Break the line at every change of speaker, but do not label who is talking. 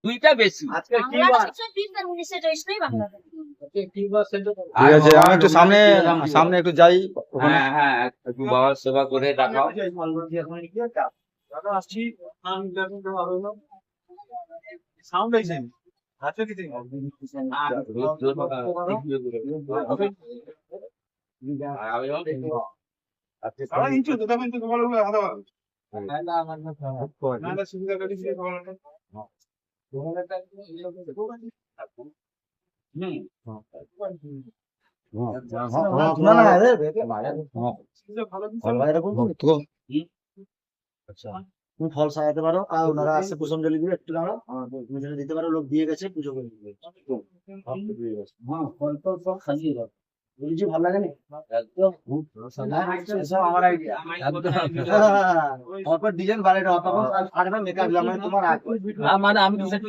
দুইটা বেশি।
আজকে কি বার? ঠিক আছে, আমি একটু সামনে একটু যাই ওখানে।
হ্যাঁ হ্যাঁ, একটু বাবার সেবা করে দেখাও।
দাদা আসছি, সাউন্ড আইছে আছে কি ঠিক সারা ইঞ্চি তো তখন তো তোমার লোক আদা না না সুবিধা করে দিয়ে খাওয়া না
তুমি ফল সাজাতে পারো, আর ওনারা আসছে পুষ্পাঞ্জলি দিবে, একটু দাঁড়াও, তুমি যদি দিতে পারো, লোক দিয়ে গেছে, পুজো করে দিবে। হ্যাঁ, ফল টল সব সাজিয়ে দাও। বলছি ভালো লাগে না?
একদম
এসব আমার আইডিয়া। অল্প ডিজাইন বাড়াই দাও, তখন আর মেকআপ তোমার
মানে আমি